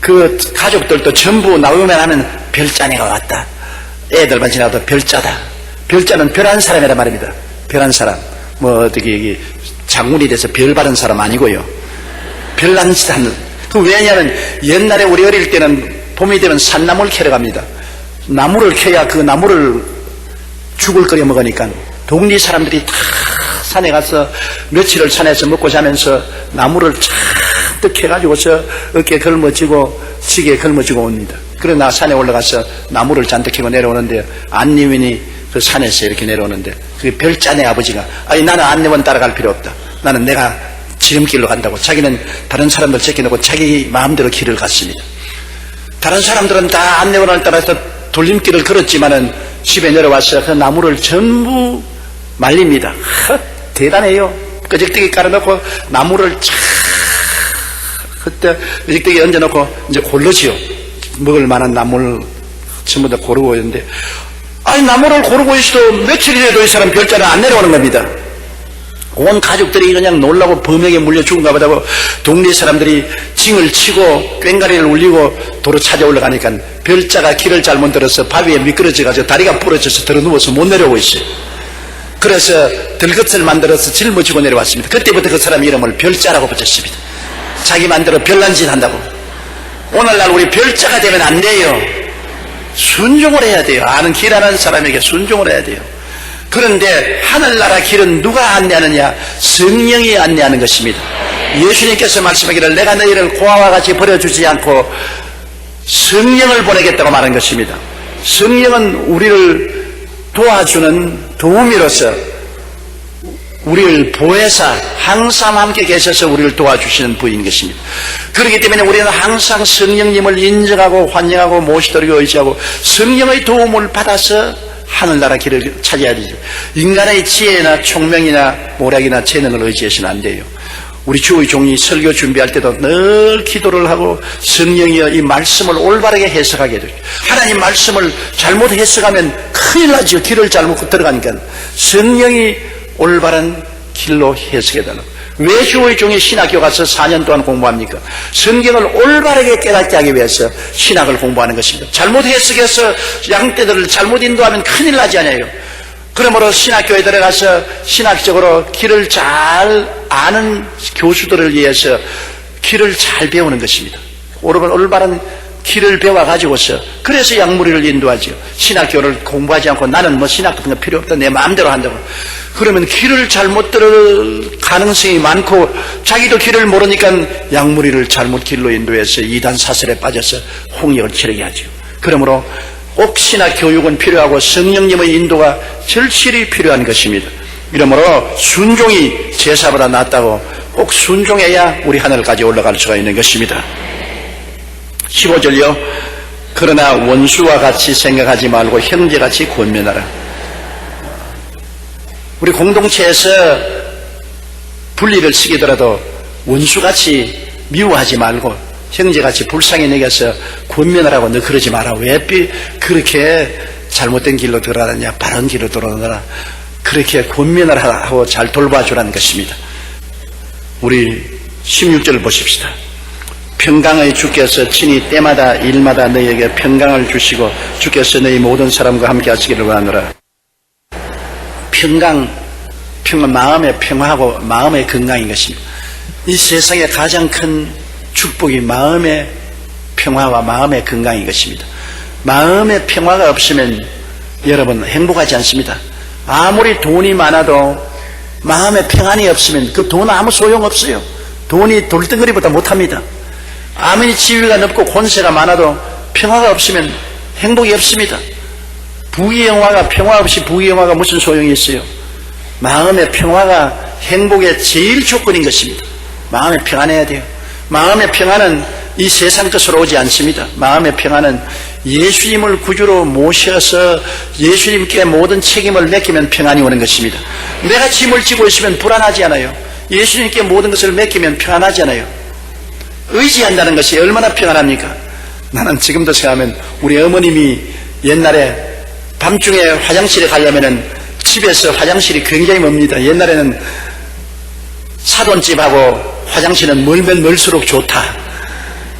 그 가족들도 전부 나오면 하면 별자네가 왔다. 애들만 지나가도 별자다. 별자는 별한 사람이란 말입니다. 별한 사람. 뭐 어떻게 여기 장군이 돼서 별 받은 사람 아니고요. 별난 사람. 그 왜냐하면 옛날에 우리 어릴 때는 봄이 되면 산나물 캐러 갑니다. 나무를 캐야 그 나무를 죽을 끓여 먹으니까 동리 사람들이 다 산에 가서 며칠을 산에서 먹고 자면서 나무를 잔뜩 캐가지고서 어깨에 걸머쥐고 지게에 걸머쥐고 옵니다. 그러나 산에 올라가서 나무를 잔뜩 캐고 내려오는데 안내원이 그 산에서 이렇게 내려오는데 그 별자네 아버지가, 아니 나는 안내원 따라갈 필요 없다. 나는 내가 지름길로 간다고. 자기는 다른 사람들 제껴놓고 자기 마음대로 길을 갔습니다. 다른 사람들은 다 안내원을 따라서 돌림길을 걸었지만은 집에 내려와서 그 나무를 전부 말립니다. 대단해요. 끄적대기 깔아놓고 나무를 쫙 그때 끄적대기 얹어놓고 이제 고르지요. 먹을 만한 나무를 전부 다 고르고 있는데, 아니 나무를 고르고 있어도 며칠이라도 이 사람 별자는 안 내려오는 겁니다. 온 가족들이 그냥 놀라고 범에게 물려 죽은가 보다고 동네 사람들이 징을 치고 꽹가리를 울리고 도로 찾아 올라가니까 별자가 길을 잘못 들어서 바위에 미끄러져가지고 다리가 부러져서 들어 누워서 못 내려오고 있어요. 그래서 들것을 만들어서 짊어지고 내려왔습니다. 그때부터 그 사람 이름을 별자라고 붙였습니다. 자기 만들어 별난 짓 한다고. 오늘날 우리 별자가 되면 안 돼요. 순종을 해야 돼요. 아는 길 아는 사람에게 순종을 해야 돼요. 그런데 하늘나라 길은 누가 안내하느냐? 성령이 안내하는 것입니다. 예수님께서 말씀하기를 내가 너희를 고아와 같이 버려주지 않고 성령을 보내겠다고 말한 것입니다. 성령은 우리를 도와주는 도우미로서 우리를 보혜사 항상 함께 계셔서 우리를 도와주시는 분인 것입니다. 그렇기 때문에 우리는 항상 성령님을 인정하고 환영하고 모시도록 의지하고 성령의 도움을 받아서 하늘나라 길을 찾아야 되죠. 인간의 지혜나 총명이나 모략이나 재능을 의지해서는 안 돼요. 우리 주의 종이 설교 준비할 때도 늘 기도를 하고 성령이여 이 말씀을 올바르게 해석하게 돼요. 하나님 말씀을 잘못 해석하면 큰일 나죠. 길을 잘못 들어가니까 성령이 올바른 길로 해석해달라고. 왜 주의 종이 신학교 가서 4년 동안 공부합니까? 성경을 올바르게 깨닫게 하기 위해서 신학을 공부하는 것입니다. 잘못 해석해서 양떼들을 잘못 인도하면 큰일 나지 않아요. 그러므로 신학교에 들어가서 신학적으로 길을 잘 아는 교수들을 위해서 길을 잘 배우는 것입니다. 올바른 길을 배워가지고서 그래서 양무리를 인도하죠. 신학교를 공부하지 않고 나는 뭐 신학 같은 거 필요 없다 내 마음대로 한다고. 그러면 길을 잘못 들을 가능성이 많고 자기도 길을 모르니까 양무리를 잘못 길로 인도해서 이단 사설에 빠져서 홍역을 치르게 하죠. 그러므로 꼭 신학 교육은 필요하고 성령님의 인도가 절실히 필요한 것입니다. 이러므로 순종이 제사보다 낫다고 꼭 순종해야 우리 하늘까지 올라갈 수가 있는 것입니다. 15절요. 그러나 원수와 같이 생각하지 말고 형제같이 권면하라. 우리 공동체에서 분리를 시키더라도 원수같이 미워하지 말고 형제같이 불쌍히 여겨서 권면하라고. 너 그러지 마라. 왜 그렇게 잘못된 길로 들어가느냐, 바른 길로 들어가느냐, 그렇게 권면을 하고 잘 돌봐주라는 것입니다. 우리 16절을 보십시다. 평강의 주께서 친히 때마다 일마다 너희에게 평강을 주시고 주께서 너희 모든 사람과 함께 하시기를 원하노라. 평강, 마음의 평화하고 마음의 건강인 것입니다. 이 세상에 가장 큰 축복이 마음의 평화와 마음의 건강인 것입니다. 마음의 평화가 없으면 여러분 행복하지 않습니다. 아무리 돈이 많아도 마음의 평안이 없으면 그 돈 아무 소용없어요. 돈이 돌덩어리보다 못합니다. 아무리 지위가 높고 권세가 많아도 평화가 없으면 행복이 없습니다. 부귀영화가 평화 없이 부귀영화가 무슨 소용이 있어요? 마음의 평화가 행복의 제일 조건인 것입니다. 마음의 평안해야 돼요. 마음의 평안은 이 세상 것으로 오지 않습니다. 마음의 평안은 예수님을 구주로 모셔서 예수님께 모든 책임을 맡기면 평안이 오는 것입니다. 내가 짐을 지고 있으면 불안하지 않아요. 예수님께 모든 것을 맡기면 평안하지 않아요. 의지한다는 것이 얼마나 평안합니까? 나는 지금도 생각하면 우리 어머님이 옛날에 밤중에 화장실에 가려면은 집에서 화장실이 굉장히 멉니다. 옛날에는 사돈집하고 화장실은 멀면 멀수록 좋다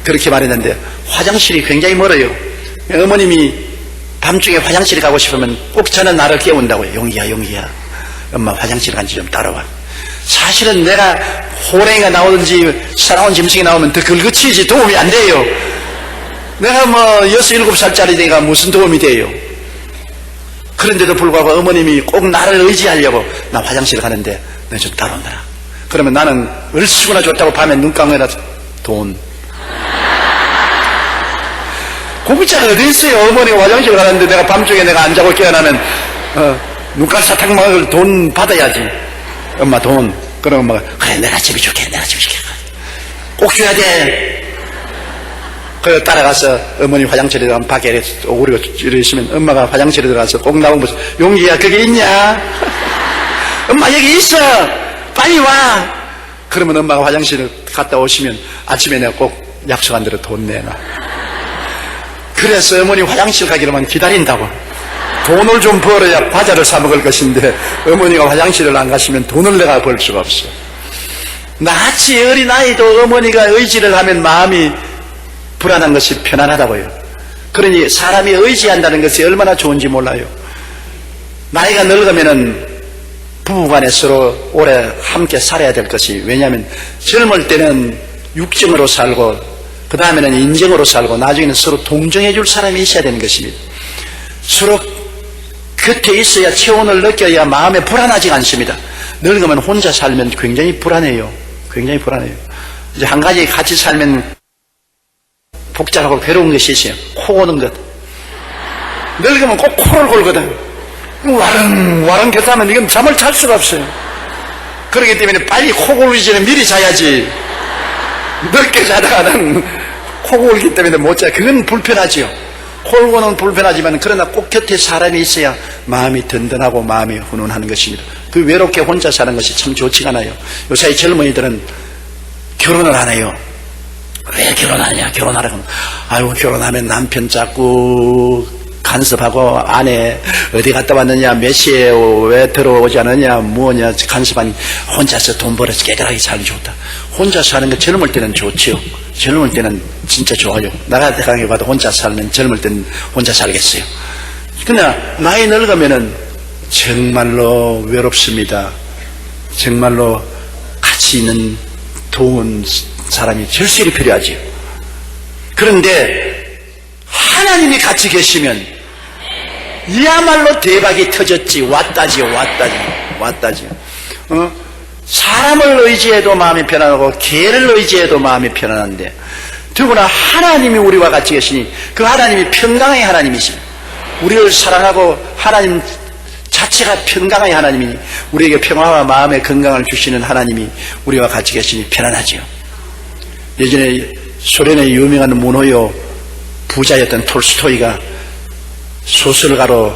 그렇게 말했는데 화장실이 굉장히 멀어요. 어머님이 밤중에 화장실에 가고 싶으면 꼭 저는 나를 깨운다고요. 용기야 엄마 화장실 간지 좀 따라와. 사실은 내가 호랭이가 나오든지 사나운 짐승이 나오면 더 긁어치지 도움이 안 돼요. 내가 뭐 6, 7살짜리 내가 무슨 도움이 돼요. 그런데도 불구하고 어머님이 꼭 나를 의지하려고 나 화장실 가는데 너 좀 따라온다. 그러면 나는 얼씨구나 좋다고 밤에 눈 감아라. 돈 공짜가 어디 있어요. 어머니가 화장실 가는데 내가 밤중에 내가 안 자고 깨어나면 눈깔 사탕 먹을 돈 받아야지. 엄마 돈. 그럼 엄마가 그래 내가 집이 줄게 꼭 줘야 돼. 그래 따라가서 어머니 화장실에 들어가면 밖에 오그리고 있으면 엄마가 화장실에 들어가서 꼭 나오면서 용기야 그게 있냐? 엄마 여기 있어 빨리 와. 그러면 엄마가 화장실에 갔다 오시면 아침에 내가 꼭 약속한 대로 돈 내놔. 그래서 어머니 화장실 가기로만 기다린다고. 돈을 좀 벌어야 과자를 사 먹을 것인데 어머니가 화장실을 안 가시면 돈을 내가 벌 수가 없어. 나같이 어린아이도 어머니가 의지를 하면 마음이 불안한 것이 편안하다고요. 그러니 사람이 의지한다는 것이 얼마나 좋은지 몰라요. 나이가 늙으면은 부부간에 서로 오래 함께 살아야 될 것이, 왜냐하면 젊을 때는 육정으로 살고 그 다음에는 인정으로 살고 나중에는 서로 동정해 줄 사람이 있어야 되는 것입니다. 서로 곁에 있어야 체온을 느껴야 마음에 불안하지 않습니다. 늙으면 혼자 살면 굉장히 불안해요. 굉장히 불안해요. 이제 한 가지 같이 살면 복잡하고 괴로운 것이 있어요. 코 고는 것. 늙으면 꼭 코를 골거든. 와릉와릉 결사하면 이건 잠을 잘 수가 없어요. 그렇기 때문에 빨리 코 골기 전에 미리 자야지. 늦게 자다가는 코 골기 때문에 못 자요. 그건 불편하지요. 코 고는 불편하지만 그러나 꼭 곁에 사람이 있어야 마음이 든든하고 마음이 훈훈한 것입니다. 그 외롭게 혼자 사는 것이 참 좋지가 않아요. 요새 젊은이들은 결혼을 안 해요. 왜 결혼하냐? 결혼하라고 하면, 아이고, 결혼하면 남편 자꾸 간섭하고, 아내, 어디 갔다 왔느냐, 몇 시에 왜 들어오지 않느냐, 뭐냐, 간섭하니, 혼자서 돈 벌어서 깨끗하게 살기 좋다. 혼자 사는 거 젊을 때는 좋지요. 젊을 때는 진짜 좋아요. 나 같은 경우에 봐도 혼자 살면 젊을 때는 혼자 살겠어요. 그러나, 나이 늙으면은 정말로 외롭습니다. 정말로 가치 있는 좋은 사람이 절실히 필요하지요. 그런데 하나님이 같이 계시면 이야말로 대박이 터졌지. 왔다지요. 사람을 의지해도 마음이 편안하고 개를 의지해도 마음이 편안한데 더구나 하나님이 우리와 같이 계시니 그 하나님이 평강의 하나님이십니다. 우리를 사랑하고 하나님 자체가 평강의 하나님이니 우리에게 평화와 마음의 건강을 주시는 하나님이 우리와 같이 계시니 편안하지요. 예전에 소련의 유명한 문호요 부자였던 톨스토이가 소설가로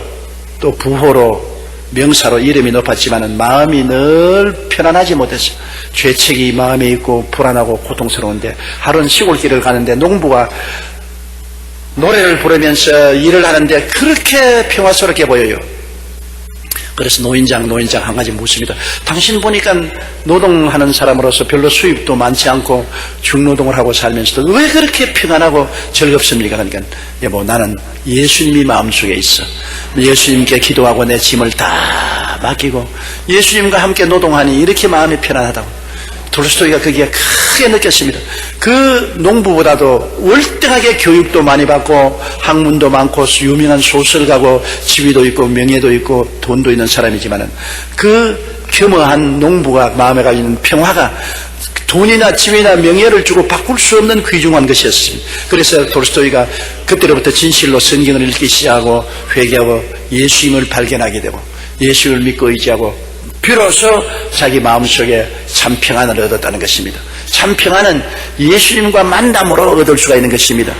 또 부호로 명사로 이름이 높았지만 마음이 늘 편안하지 못했어요. 죄책이 마음에 있고 불안하고 고통스러운데 하루는 시골길을 가는데 농부가 노래를 부르면서 일을 하는데 그렇게 평화스럽게 보여요. 그래서 노인장 한 가지 묻습니다. 당신 보니까 노동하는 사람으로서 별로 수입도 많지 않고 중노동을 하고 살면서도 왜 그렇게 평안하고 즐겁습니까? 그러니까 여보, 나는 예수님이 마음속에 있어. 예수님께 기도하고 내 짐을 다 맡기고 예수님과 함께 노동하니 이렇게 마음이 편안하다고. 톨스토이가 거기에 크게 느꼈습니다. 그 농부보다도 월등하게 교육도 많이 받고 학문도 많고 유명한 소설가고 지위도 있고 명예도 있고 돈도 있는 사람이지만은 그 겸허한 농부가 마음에 가지고 있는 평화가 돈이나 지위나 명예를 주고 바꿀 수 없는 귀중한 것이었습니다. 그래서 톨스토이가 그때로부터 진실로 성경을 읽기 시작하고 회개하고 예수님을 발견하게 되고 예수를 믿고 의지하고 비로소 자기 마음속에 참 평안을 얻었다는 것입니다. 참 평안은 예수님과 만남으로 얻을 수가 있는 것입니다.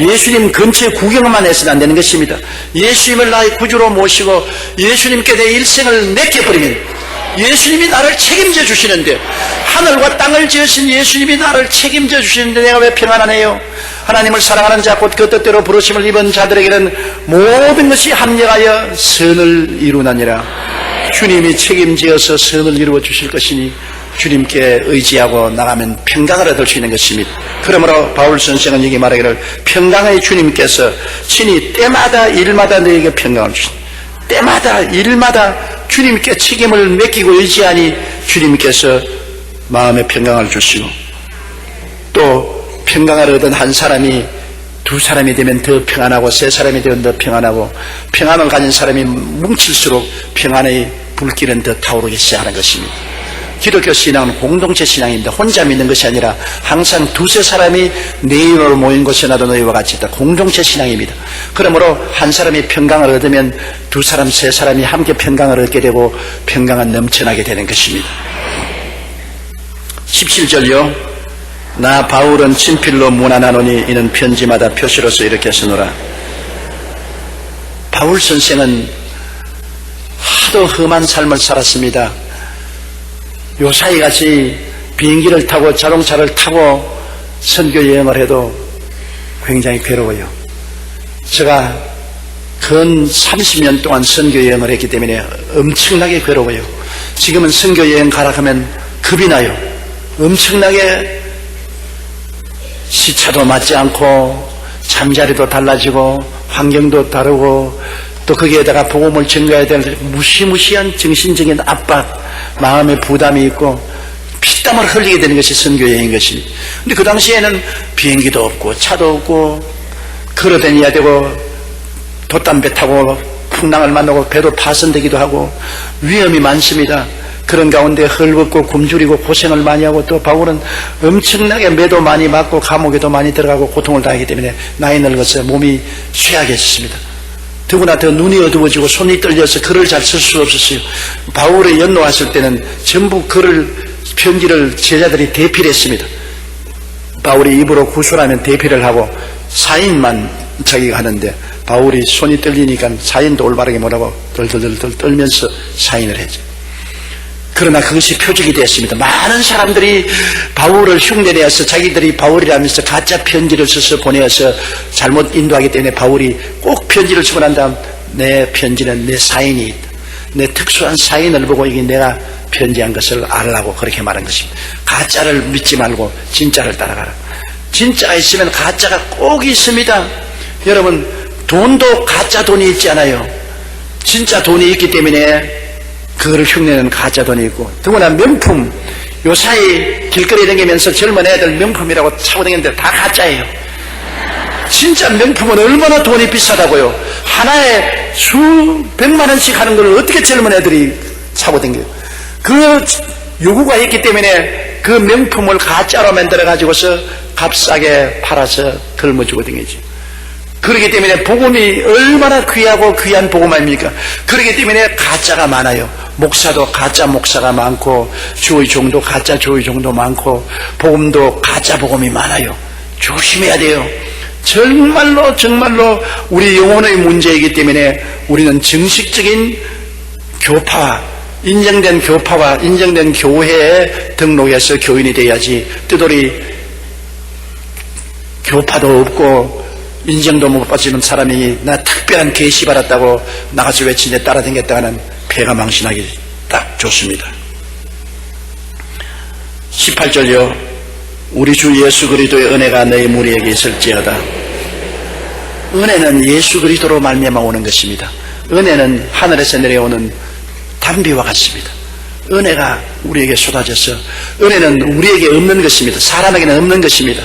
예수님 근처에 구경만 해서는 안 되는 것입니다. 예수님을 나의 구주로 모시고 예수님께 내 일생을 맡겨버리면 예수님이 나를 책임져 주시는데 하늘과 땅을 지으신 예수님이 나를 책임져 주시는데 내가 왜 평안하네요? 하나님을 사랑하는 자 곧 그 뜻대로 부르심을 입은 자들에게는 모든 것이 합력하여 선을 이루나니라. 주님이 책임지어서 선을 이루어 주실 것이니 주님께 의지하고 나가면 평강을 얻을 수 있는 것입니다. 그러므로 바울 선생은 여기 말하기를 평강의 주님께서 친히 때마다 일마다 너에게 평강을 주신다. 때마다 일마다 주님께 책임을 맡기고 의지하니 주님께서 마음의 평강을 주시고 또 평강을 얻은 한 사람이 두 사람이 되면 더 평안하고 세 사람이 되면 더 평안하고 평안을 가진 사람이 뭉칠수록 평안의 불길은 더 타오르기 시작하는 것입니다. 기독교 신앙은 공동체 신앙입니다. 혼자 믿는 것이 아니라 항상 두세 사람이 내 이름으로 모인 곳에 나도 너희와 같이 있다. 공동체 신앙입니다. 그러므로 한 사람이 평강을 얻으면 두 사람, 세 사람이 함께 평강을 얻게 되고 평강은 넘쳐나게 되는 것입니다. 17절요. 나 바울은 친필로 문안하노니 이는 편지마다 표시로서 이렇게 쓰노라. 바울 선생은 하도 험한 삶을 살았습니다. 요사이 같이 비행기를 타고 자동차를 타고 선교 여행을 해도 굉장히 괴로워요. 제가 근 30년 동안 선교 여행을 했기 때문에 엄청나게 괴로워요. 지금은 선교 여행 가라 하면 겁이 나요. 엄청나게 시차도 맞지 않고 잠자리도 달라지고 환경도 다르고 또 거기에다가 복음을 전가해야 될 무시무시한 정신적인 압박, 마음의 부담이 있고 피땀을 흘리게 되는 것이 선교여행인 것입니다. 근데 그 당시에는 비행기도 없고 차도 없고 걸어 다녀야 되고 돛담배 타고 풍랑을 만나고 배도 파손되기도 하고 위험이 많습니다. 그런 가운데 헐벗고 굶주리고 고생을 많이 하고 또 바울은 엄청나게 매도 많이 맞고 감옥에도 많이 들어가고 고통을 당하기 때문에 나이 늙어서 몸이 쇠약해졌습니다. 더구나 더 눈이 어두워지고 손이 떨려서 글을 잘 쓸 수 없었어요. 바울의 연로왔을 때는 전부 편지를 제자들이 대필 했습니다. 바울이 입으로 구술하면 대필을 하고 사인만 자기가 하는데 바울이 손이 떨리니까 사인도 올바르게 못하고 덜덜덜 떨면서 사인을 했죠. 그러나 그것이 표적이 되었습니다. 많은 사람들이 바울을 흉내내어서 자기들이 바울이라면서 가짜 편지를 써서 보내어서 잘못 인도하기 때문에 바울이 꼭 편지를 쓰고 난 다음 내 편지는 내 사인이 있다. 내 특수한 사인을 보고 이게 내가 편지한 것을 알라고 그렇게 말한 것입니다. 가짜를 믿지 말고 진짜를 따라가라. 진짜가 있으면 가짜가 꼭 있습니다. 여러분, 돈도 가짜 돈이 있지 않아요. 진짜 돈이 있기 때문에 그거를 흉내내는 가짜 돈이 있고, 더구나 명품, 요사이 길거리 다니면서 젊은 애들 명품이라고 차고 다니는데 다 가짜예요. 진짜 명품은 얼마나 돈이 비싸다고요. 하나에 수백만 원씩 하는 걸 어떻게 젊은 애들이 차고 다녀요. 그 요구가 있기 때문에 그 명품을 가짜로 만들어 가지고서 값싸게 팔아서 걸머쥐고 다니지. 그렇기 때문에 복음이 얼마나 귀하고 귀한 복음 아닙니까? 그렇기 때문에 가짜가 많아요. 목사도 가짜 목사가 많고, 주의 종도 가짜 주의 종도 많고, 복음도 가짜 복음이 많아요. 조심해야 돼요. 정말로 우리 영혼의 문제이기 때문에 우리는 정식적인 교파와 인정된 교파와 인정된 교회에 등록해서 교인이 돼야지, 뜨돌이 교파도 없고 인정도 못 받는 사람이 나 특별한 계시 받았다고 나가서 외치는데 따라다녔다가는 배가 망신하기 딱 좋습니다. 18절요. 우리 주 예수 그리스도의 은혜가 너희 무리에게 있을지어다. 은혜는 예수 그리스도로 말미암아 오는 것입니다. 은혜는 하늘에서 내려오는 단비와 같습니다. 은혜가 우리에게 쏟아져서, 은혜는 우리에게 없는 것입니다. 사람에게는 없는 것입니다.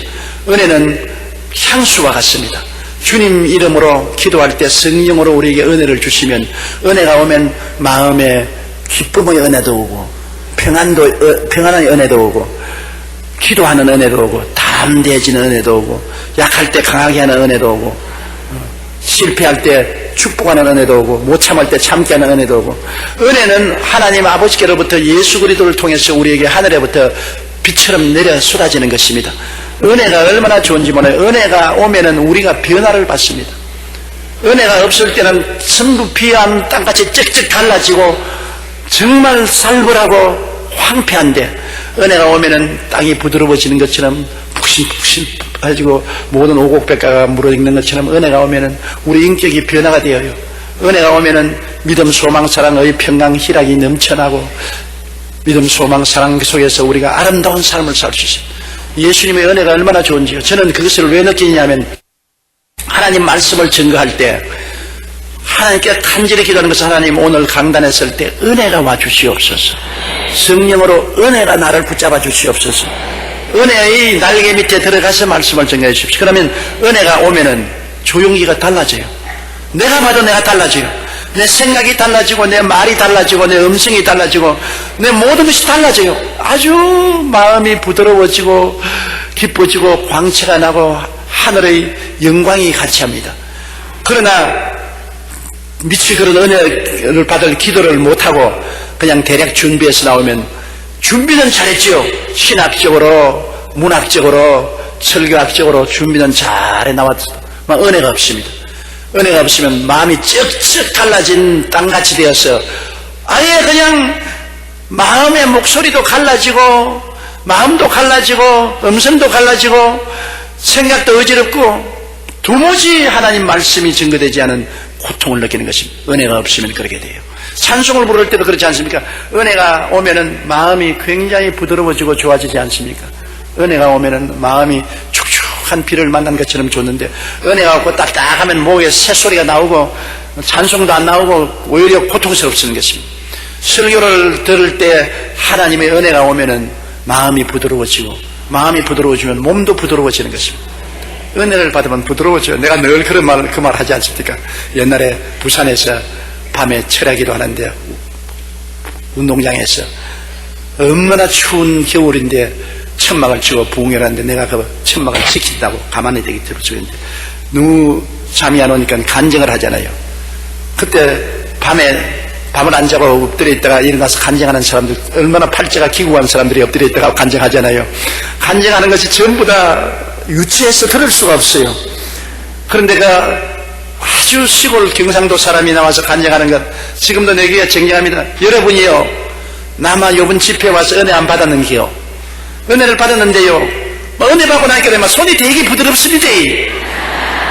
은혜는 향수와 같습니다. 주님 이름으로 기도할 때 성령으로 우리에게 은혜를 주시면, 은혜가 오면 마음에 기쁨의 은혜도 오고 평안의 은혜도 오고 기도하는 은혜도 오고 담대해지는 은혜도 오고 약할 때 강하게 하는 은혜도 오고 실패할 때 축복하는 은혜도 오고 못 참을 때 참게 하는 은혜도 오고, 은혜는 하나님 아버지께로부터 예수 그리스도를 통해서 우리에게 하늘에부터 빛처럼 내려 쏟아지는 것입니다. 은혜가 얼마나 좋은지 몰라요. 은혜가 오면은 우리가 변화를 받습니다. 은혜가 없을 때는 전부 비암 땅같이 쩍쩍 갈라지고 정말 살벌하고 황폐한데, 은혜가 오면은 땅이 부드러워지는 것처럼 푹신푹신 가지고 모든 오곡백과가 물어있는 것처럼, 은혜가 오면은 우리 인격이 변화가 되어요. 은혜가 오면은 믿음, 소망, 사랑의 평강, 희락이 넘쳐나고 믿음, 소망, 사랑 속에서 우리가 아름다운 삶을 살 수 있어요. 예수님의 은혜가 얼마나 좋은지요. 저는 그것을 왜 느끼냐면, 하나님 말씀을 증거할 때 하나님께 간절히 기도하는 것은, 하나님 오늘 강단에 설 때 은혜가 와주시옵소서. 성령으로 은혜가 나를 붙잡아 주시옵소서. 은혜의 날개 밑에 들어가서 말씀을 증거해 주십시오. 그러면 은혜가 오면은 조용히가 달라져요. 내가 봐도 내가 달라져요. 내 생각이 달라지고 내 말이 달라지고 내 음성이 달라지고 내 모든 것이 달라져요. 아주 마음이 부드러워지고 기뻐지고 광채가 나고 하늘의 영광이 같이 합니다. 그러나 미처 그런 은혜를 받을 기도를 못하고 그냥 대략 준비해서 나오면, 준비는 잘했지요. 신학적으로, 문학적으로, 설교학적으로 준비는 잘해 나왔지만 은혜가 없습니다. 은혜가 없으면 마음이 쩍쩍 갈라진 땅같이 되어서 아예 그냥 마음의 목소리도 갈라지고 마음도 갈라지고 음성도 갈라지고 생각도 어지럽고 도무지 하나님 말씀이 증거되지 않은 고통을 느끼는 것입니다. 은혜가 없으면 그렇게 돼요. 찬송을 부를 때도 그렇지 않습니까? 은혜가 오면은 마음이 굉장히 부드러워지고 좋아지지 않습니까? 은혜가 오면은 마음이 축축한 비를 만난 것처럼 좋는데, 은혜가 없고 딱딱하면 목에 새소리가 나오고 찬송도 안 나오고 오히려 고통스럽는 것입니다. 설교를 들을 때 하나님의 은혜가 오면은 마음이 부드러워지고, 마음이 부드러워지면 몸도 부드러워지는 것입니다. 은혜를 받으면 부드러워져요. 내가 늘 그런 그 말 하지 않습니까? 옛날에 부산에서 밤에 철야기도 하는데 운동장에서 얼마나 추운 겨울인데 천막을 치고 부흥회라는데 내가 그 천막을 지킨다고 가만히 되게 들어주는데 너무 잠이 안 오니까 간증을 하잖아요. 그때 밤을 안 자고 엎드려 있다가 일어나서 간증하는 사람들, 얼마나 팔자가 기구한 사람들이 엎드려 있다가 간증하잖아요. 간증하는 것이 전부 다 유치해서 들을 수가 없어요. 그런데 그 아주 시골 경상도 사람이 나와서 간증하는 것 지금도 내게 정리합니다. 여러분이요, 나마 요번 집회 와서 은혜 안 받았는지요? 은혜를 받았는데요, 은혜 받고 나니까 막 손이 되게 부드럽습니다.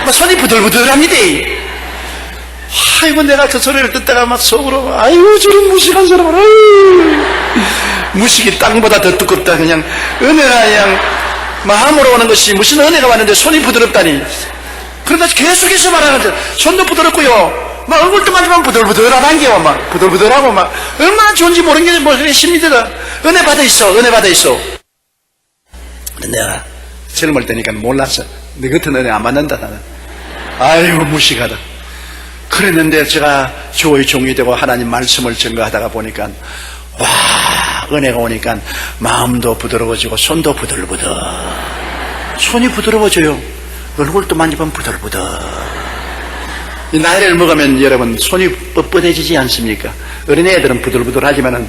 막 손이 부들부들합니다. 아이고, 내가 그 소리를 듣다가 막 속으로, 아이고, 저런 무식한 사람을, 아이고, 무식이 땅보다 더 두껍다. 그냥 은혜가 그냥 마음으로 오는 것이 무슨 은혜가 왔는데 손이 부드럽다니. 그러다 계속해서 말하는데 손도 부드럽고요, 막 얼굴도 만지면 부들부들하단 게요. 막 부들부들하고 막 얼마나 좋은지 모르겠습니다. 은혜 받아 있어, 은혜 받아 있어. 내가 젊을 때니까 몰랐어. 너 같은 은혜 안 받는다 나는. 아이고, 무식하다. 그랬는데 제가 주의 종이 되고 하나님 말씀을 증거하다가 보니까 와, 은혜가 오니까 마음도 부드러워지고 손도 부들부들, 손이 부드러워져요. 얼굴도 만지면 부들부들. 이 나이를 먹으면 여러분 손이 뻣뻣해지지 않습니까? 어린애들은 부들부들하지만은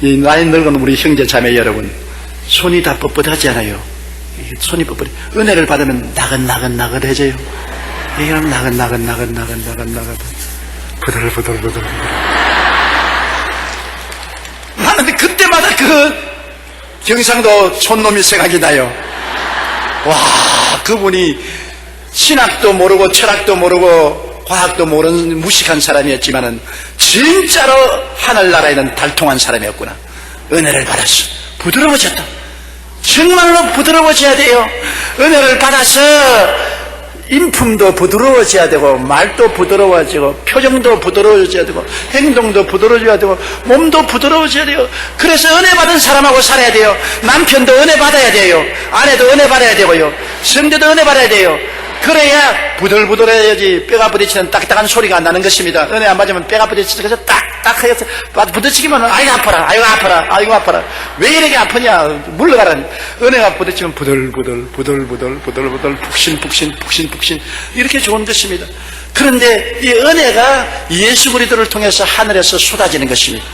이 나이 늙은 우리 형제 자매 여러분 손이 다 뻣뻣하지 않아요. 손이 뻣뻣해. 은혜를 받으면 나긋나긋나긋해져요. 이런 나긋나긋나긋나긋나긋나긋 부들부들부들. 나는 그때마다 그 경상도 촌놈이 생각이 나요. 와, 그분이 신학도 모르고 철학도 모르고 과학도 모르는 무식한 사람이었지만은 진짜로 하늘나라에는 달통한 사람이었구나. 은혜를 받았어. 부드러워졌다. 정말로 부드러워져야 돼요. 은혜를 받아서 인품도 부드러워져야 되고, 말도 부드러워지고, 표정도 부드러워져야 되고, 행동도 부드러워져야 되고, 몸도 부드러워져야 돼요. 그래서 은혜 받은 사람하고 살아야 돼요. 남편도 은혜 받아야 돼요. 아내도 은혜 받아야 되고요. 성도도 은혜 받아야 돼요. 그래야 부들부들해야지 뼈가 부딪히는 딱딱한 소리가 안 나는 것입니다. 은혜 안 받으면 뼈가 부딪혀서 딱딱 해서 부딪히기만 하면 아이고 아파라, 아이고 아파라, 아이고 아파라. 왜 이렇게 아프냐? 물러가라. 은혜가 부딪히면 부들부들, 부들부들, 부들부들, 푹신푹신, 푹신푹신 이렇게 좋은 것입니다. 그런데 이 은혜가 예수 그리스도를 통해서 하늘에서 쏟아지는 것입니다.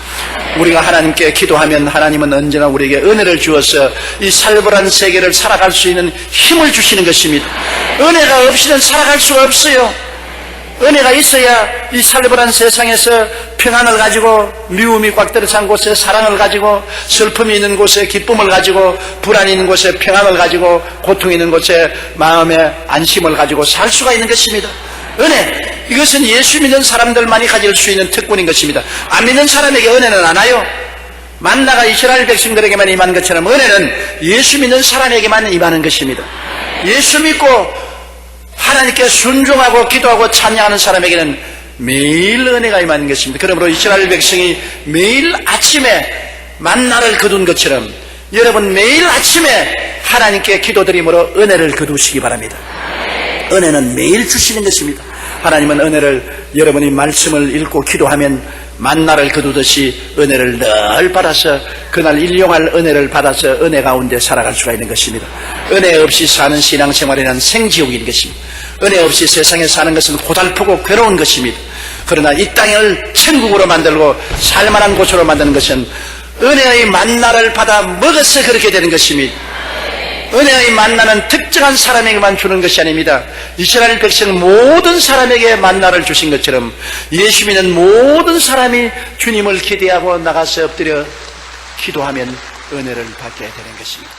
우리가 하나님께 기도하면 하나님은 언제나 우리에게 은혜를 주어서 이 살벌한 세계를 살아갈 수 있는 힘을 주시는 것입니다. 은혜가 없이는 살아갈 수가 없어요. 은혜가 있어야 이 살벌한 세상에서 평안을 가지고, 미움이 꽉 들어찬 곳에 사랑을 가지고, 슬픔이 있는 곳에 기쁨을 가지고, 불안이 있는 곳에 평안을 가지고, 고통이 있는 곳에 마음의 안심을 가지고 살 수가 있는 것입니다. 은혜, 이것은 예수 믿는 사람들만이 가질 수 있는 특권인 것입니다. 안 믿는 사람에게 은혜는 안 와요. 만나가 이스라엘 백성들에게만 임한 것처럼 은혜는 예수 믿는 사람에게만 임하는 것입니다. 예수 믿고 하나님께 순종하고 기도하고 찬양하는 사람에게는 매일 은혜가 임하는 것입니다. 그러므로 이스라엘 백성이 매일 아침에 만나를 거둔 것처럼 여러분 매일 아침에 하나님께 기도드림으로 은혜를 거두시기 바랍니다. 은혜는 매일 주시는 것입니다. 하나님은 은혜를, 여러분이 말씀을 읽고 기도하면 만나를 거두듯이 은혜를 늘 받아서 그날 일용할 은혜를 받아서 은혜 가운데 살아갈 수가 있는 것입니다. 은혜 없이 사는 신앙생활에는 생지옥인 것입니다. 은혜 없이 세상에 사는 것은 고달프고 괴로운 것입니다. 그러나 이 땅을 천국으로 만들고 살만한 곳으로 만드는 것은 은혜의 만나를 받아 먹어서 그렇게 되는 것입니다. 은혜의 만나는 특정한 사람에게만 주는 것이 아닙니다. 이스라엘 백성 모든 사람에게 만나를 주신 것처럼 예수 믿는 모든 사람이 주님을 기대하고 나가서 엎드려 기도하면 은혜를 받게 되는 것입니다.